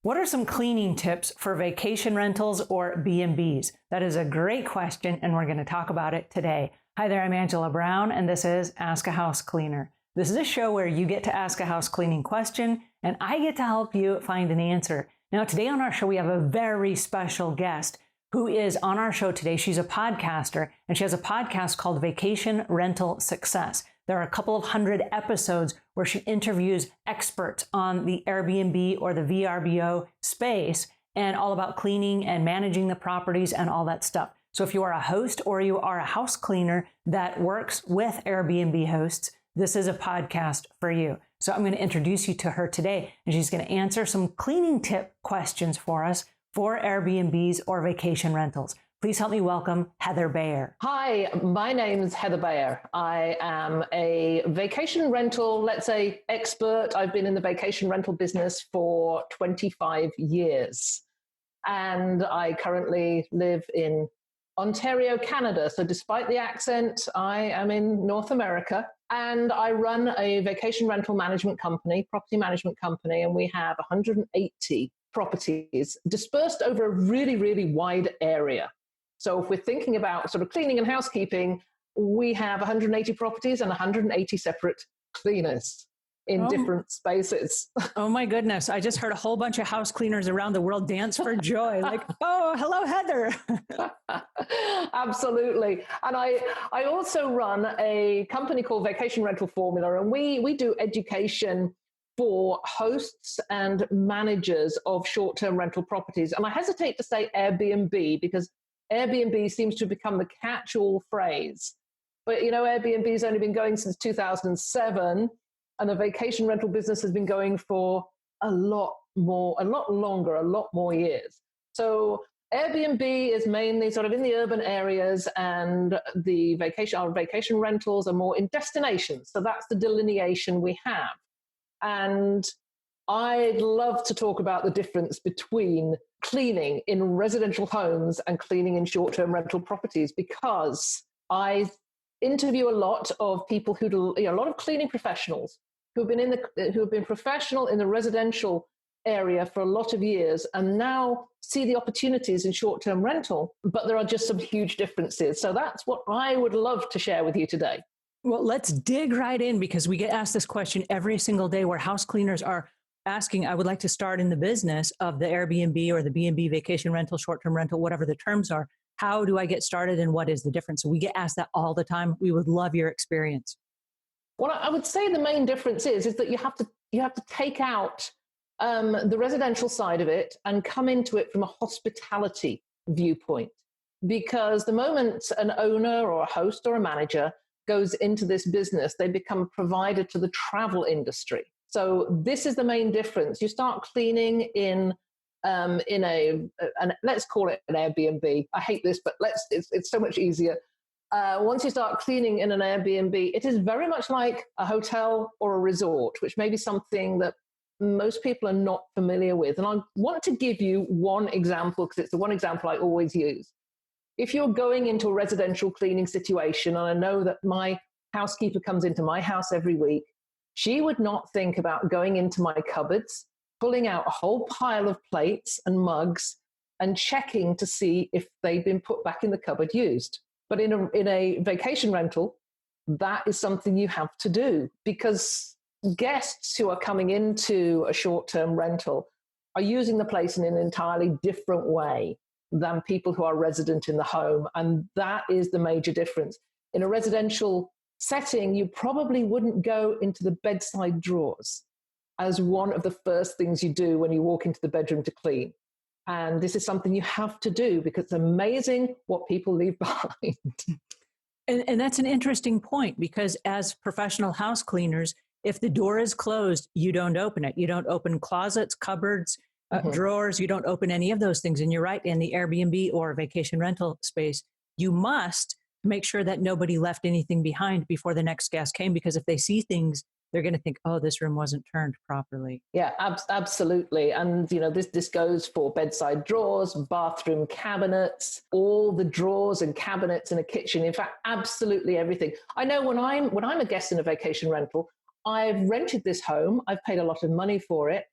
What are some cleaning tips for vacation rentals or B&Bs? That is a great question, and we're going to talk about it today. Hi there, I'm Angela Brown, and this is Ask a House Cleaner. This is a show where you get to ask a house cleaning question, and I get to help you find an answer. Now, today on our show, we have a very special guest who is on our show today. She's a podcaster, and she has a podcast called Vacation Rental Success. There are a couple of hundred episodes where she interviews experts on the Airbnb or the VRBO space and all about cleaning and managing the properties and all that stuff. So if you are a host or you are a house cleaner that works with Airbnb hosts, this is a podcast for you. So I'm going to introduce you to her today, and she's going to answer some cleaning tip questions for us for Airbnbs or vacation rentals. Please help me welcome Heather Bayer. Hi, my name is Heather Bayer. I am a vacation rental, let's say, expert. I've been in the vacation rental business for 25 years. And I currently live in Ontario, Canada. So despite the accent, I am in North America. And I run a vacation rental management company, property management company, and we have 180 properties dispersed over a really, really wide area. So if we're thinking about sort of cleaning and housekeeping, we have 180 properties and 180 separate cleaners in different spaces. Oh my goodness. I just heard a whole bunch of house cleaners around the world dance for joy. Like, oh, hello, Heather. Absolutely. And I also run a company called Vacation Rental Formula, and we do education for hosts and managers of short-term rental properties. And I hesitate to say Airbnb because Airbnb seems to have become the catch-all phrase. But, you know, Airbnb has only been going since 2007, and the vacation rental business has been going for a lot longer, a lot more years. So Airbnb is mainly sort of in the urban areas, and our vacation rentals are more in destinations. So that's the delineation we have. And I'd love to talk about the difference between cleaning in residential homes and cleaning in short-term rental properties, because I interview a lot of people who do, a lot of cleaning professionals who have been professional in the residential area for a lot of years and now see the opportunities in short-term rental, but there are just some huge differences. So that's what I would love to share with you today. Well, let's dig right in, because we get asked this question every single day where house cleaners are asking, I would like to start in the business of the Airbnb or the B&B, vacation rental, short-term rental, whatever the terms are. How do I get started and what is the difference? So we get asked that all the time. We would love your experience. Well, I would say the main difference is that you have to take out the residential side of it and come into it from a hospitality viewpoint. Because the moment an owner or a host or a manager goes into this business, they become a provider to the travel industry. So this is the main difference. You start cleaning in let's call it an Airbnb. I hate this, but it's so much easier. Once you start cleaning in an Airbnb, it is very much like a hotel or a resort, which may be something that most people are not familiar with. And I want to give you one example, because it's the one example I always use. If you're going into a residential cleaning situation, and I know that my housekeeper comes into my house every week, she would not think about going into my cupboards, pulling out a whole pile of plates and mugs and checking to see if they've been put back in the cupboard used. But in a vacation rental, that is something you have to do, because guests who are coming into a short-term rental are using the place in an entirely different way than people who are resident in the home. And that is the major difference. In a residential setting, you probably wouldn't go into the bedside drawers as one of the first things you do when you walk into the bedroom to clean. And this is something you have to do, because it's amazing what people leave behind. And that's an interesting point, because as professional house cleaners, if the door is closed, you don't open it. You don't open closets, cupboards, drawers. You don't open any of those things. And you're right, in the Airbnb or vacation rental space, you must make sure that nobody left anything behind before the next guest came, because if they see things, they're going to think, oh, this room wasn't turned properly. Yeah, absolutely. And, this goes for bedside drawers, bathroom cabinets, all the drawers and cabinets in a kitchen. In fact, absolutely everything. I know when I'm a guest in a vacation rental, I've rented this home. I've paid a lot of money for it.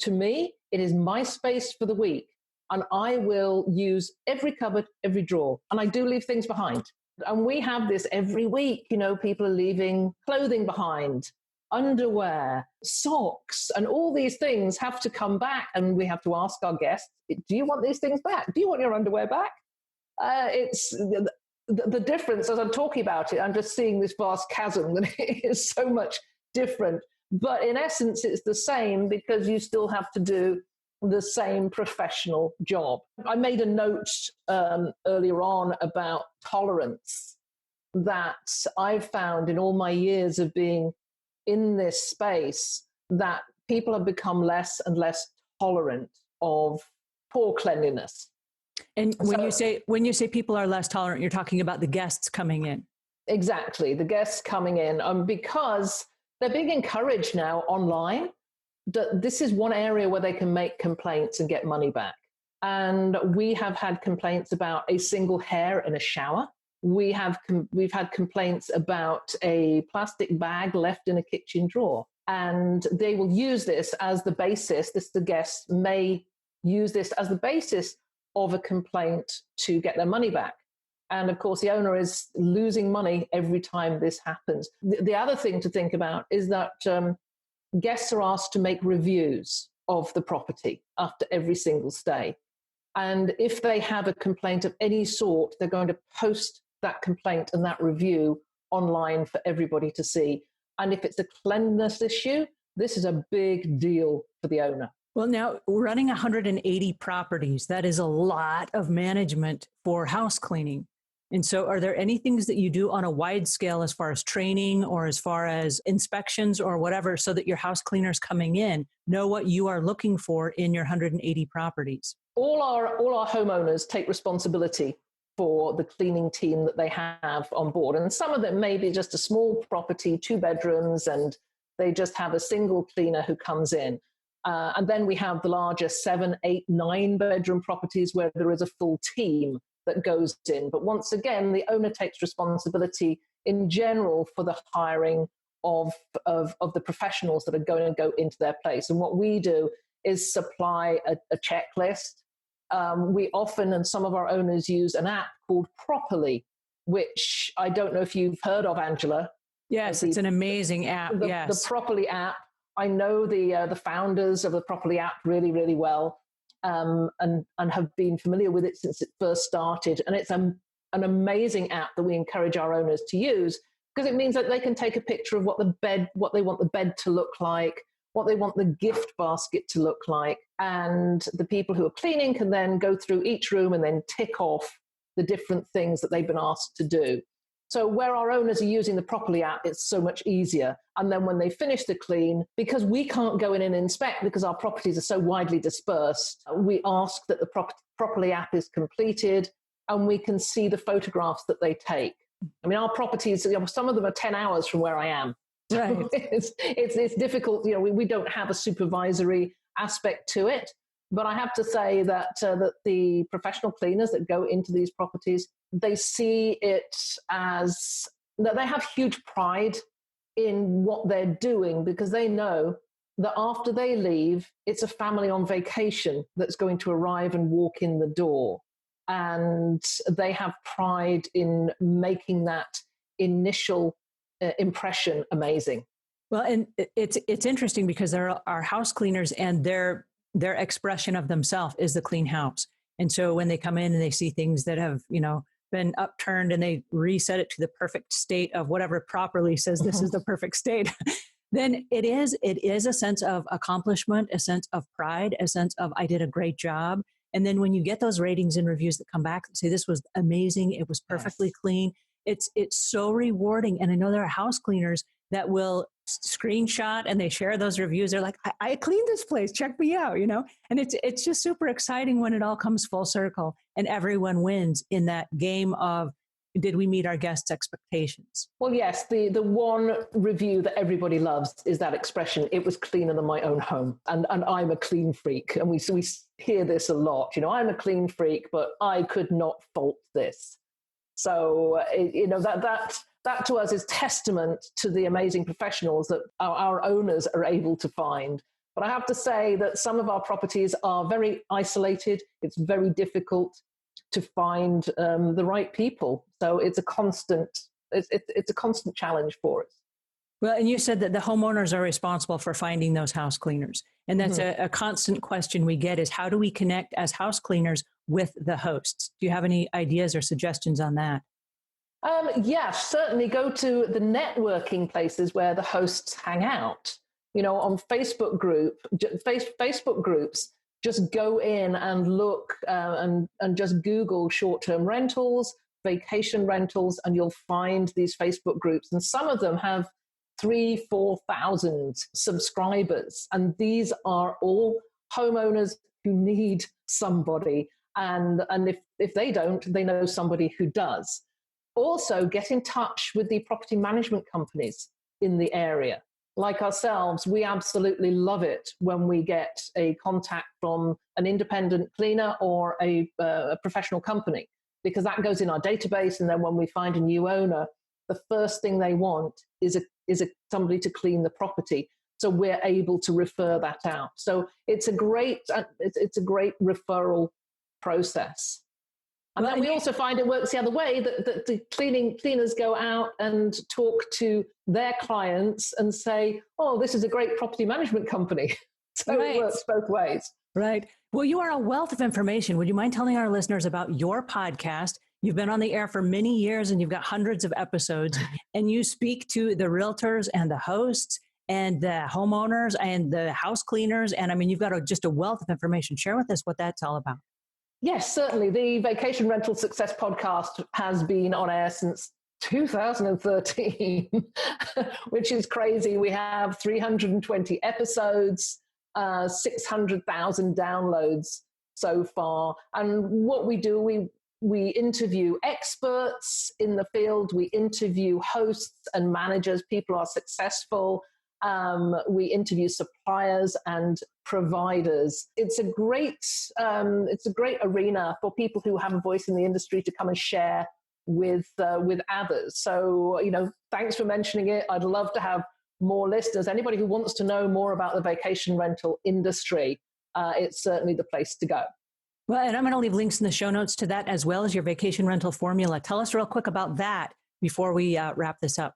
To me, It is my space for the week. And I will use every cupboard, every drawer. And I do leave things behind. And we have this every week. People are leaving clothing behind, underwear, socks, and all these things have to come back. And we have to ask our guests, do you want these things back? Do you want your underwear back? It's the difference. As I'm talking about it, I'm just seeing this vast chasm that is so much different. But in essence, it's the same, because you still have to do the same professional job. I made a note earlier on about tolerance, that I've found in all my years of being in this space that people have become less and less tolerant of poor cleanliness. And when you say people are less tolerant, you're talking about the guests coming in. Exactly, the guests coming in, because they're being encouraged now online that this is one area where they can make complaints and get money back. And we have had complaints about a single hair in a shower. We've had complaints about a plastic bag left in a kitchen drawer. And they will use this as the basis. The guests may use this as the basis of a complaint to get their money back. And of course, the owner is losing money every time this happens. The other thing to think about is that guests are asked to make reviews of the property after every single stay. And if they have a complaint of any sort, they're going to post that complaint and that review online for everybody to see. And if it's a cleanliness issue, this is a big deal for the owner. Well, now running 180 properties, that is a lot of management for house cleaning. And so are there any things that you do on a wide scale as far as training or as far as inspections or whatever, so that your house cleaners coming in know what you are looking for in your 180 properties? All our homeowners take responsibility for the cleaning team that they have on board. And some of them may be just a small property, 2 bedrooms, and they just have a single cleaner who comes in. And then we have the larger 7, 8, 9 bedroom properties where there is a full team that goes in. But once again, the owner takes responsibility in general for the hiring of the professionals that are going to go into their place. And what we do is supply a checklist. We often, and some of our owners, use an app called Properly, which I don't know if you've heard of, Angela. Yes, it's an amazing app. The Properly app. I know the founders of the Properly app really, really well, and have been familiar with it since it first started. And it's an amazing app that we encourage our owners to use, because it means that they can take a picture of what they want the bed to look like, what they want the gift basket to look like. And the people who are cleaning can then go through each room and then tick off the different things that they've been asked to do. So where our owners are using the Properly app, it's so much easier. And then when they finish the clean, because we can't go in and inspect because our properties are so widely dispersed, we ask that the Properly app is completed and we can see the photographs that they take. I mean, our properties, some of them are 10 hours from where I am. Right. It's difficult. We don't have a supervisory aspect to it. But I have to say that the professional cleaners that go into these properties, they see it as that they have huge pride in what they're doing, because they know that after they leave, it's a family on vacation that's going to arrive and walk in the door. And they have pride in making that initial impression amazing. Well, and it's interesting because there are house cleaners, and their expression of themselves is the clean house. And so when they come in and they see things that have, been upturned and they reset it to the perfect state of whatever Properly says this is the perfect state, then it is a sense of accomplishment, a sense of pride, a sense of I did a great job. And then when you get those ratings and reviews that come back and say this was amazing, it was perfectly clean, it's so rewarding. And I know there are house cleaners that will screenshot and they share those reviews. They're like, I cleaned this place, check me out, And it's just super exciting when it all comes full circle and everyone wins in that game of, did we meet our guests' expectations? Well, yes, the one review that everybody loves is that expression, it was cleaner than my own home. And I'm a clean freak. And we hear this a lot, I'm a clean freak, but I could not fault this. So, that to us is testament to the amazing professionals that our owners are able to find. But I have to say that some of our properties are very isolated. It's very difficult to find the right people. So it's a constant challenge for us. Well, and you said that the homeowners are responsible for finding those house cleaners. And that's a constant question we get is how do we connect as house cleaners with the hosts? Do you have any ideas or suggestions on that? Yes, certainly go to the networking places where the hosts hang out. On Facebook groups, just go in and look and just Google short-term rentals, vacation rentals, and you'll find these Facebook groups. And some of them have 3,000-4,000 subscribers. And these are all homeowners who need somebody. And if they don't, they know somebody who does. Also, get in touch with the property management companies in the area. Like ourselves, we absolutely love it when we get a contact from an independent cleaner or a professional company, because that goes in our database. And then when we find a new owner, the first thing they want is somebody to clean the property. So we're able to refer that out. So it's a great referral process. And then we also find it works the other way, that the cleaners go out and talk to their clients and say, oh, this is a great property management company. So It works both ways. Right. Well, you are a wealth of information. Would you mind telling our listeners about your podcast? You've been on the air for many years and you've got hundreds of episodes and you speak to the realtors and the hosts and the homeowners and the house cleaners. And I mean, you've got just a wealth of information. Share with us what that's all about. Yes, certainly. The Vacation Rental Success Podcast has been on air since 2013, which is crazy. We have 320 episodes, 600,000 downloads so far. And what we do, we interview experts in the field. We interview hosts and managers. People are successful. We interview suppliers and providers. It's a great arena for people who have a voice in the industry to come and share with others. So, thanks for mentioning it. I'd love to have more listeners. Anybody who wants to know more about the vacation rental industry, it's certainly the place to go. Well, and I'm going to leave links in the show notes to that, as well as your vacation rental formula. Tell us real quick about that before we wrap this up.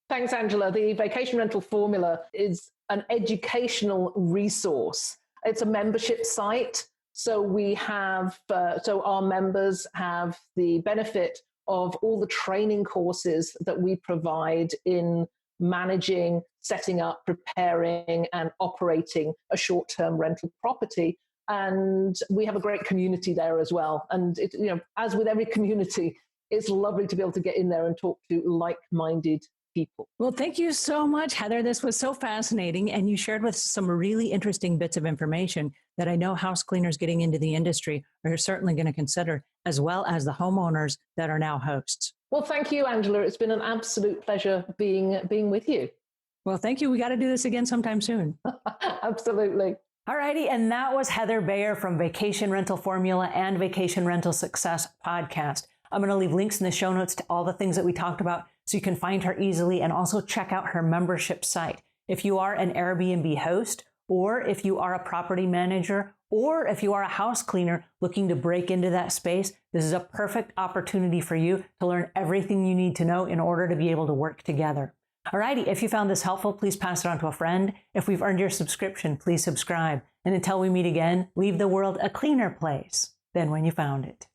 Thanks, Angela. The Vacation Rental Formula is an educational resource. It's a membership site. So we have, our members have the benefit of all the training courses that we provide in managing, setting up, preparing, and operating a short-term rental property. And we have a great community there as well. And as with every community, it's lovely to be able to get in there and talk to like-minded people. Well, thank you so much, Heather. This was so fascinating. And you shared with us some really interesting bits of information that I know house cleaners getting into the industry are certainly going to consider, as well as the homeowners that are now hosts. Well, thank you, Angela. It's been an absolute pleasure being with you. Well, thank you. We got to do this again sometime soon. Absolutely. All righty. And that was Heather Bayer from Vacation Rental Formula and Vacation Rental Success Podcast. I'm going to leave links in the show notes to all the things that we talked about so you can find her easily and also check out her membership site. If you are an Airbnb host, or if you are a property manager, or if you are a house cleaner looking to break into that space, this is a perfect opportunity for you to learn everything you need to know in order to be able to work together. Alrighty, if you found this helpful, please pass it on to a friend. If we've earned your subscription, please subscribe. And until we meet again, leave the world a cleaner place than when you found it.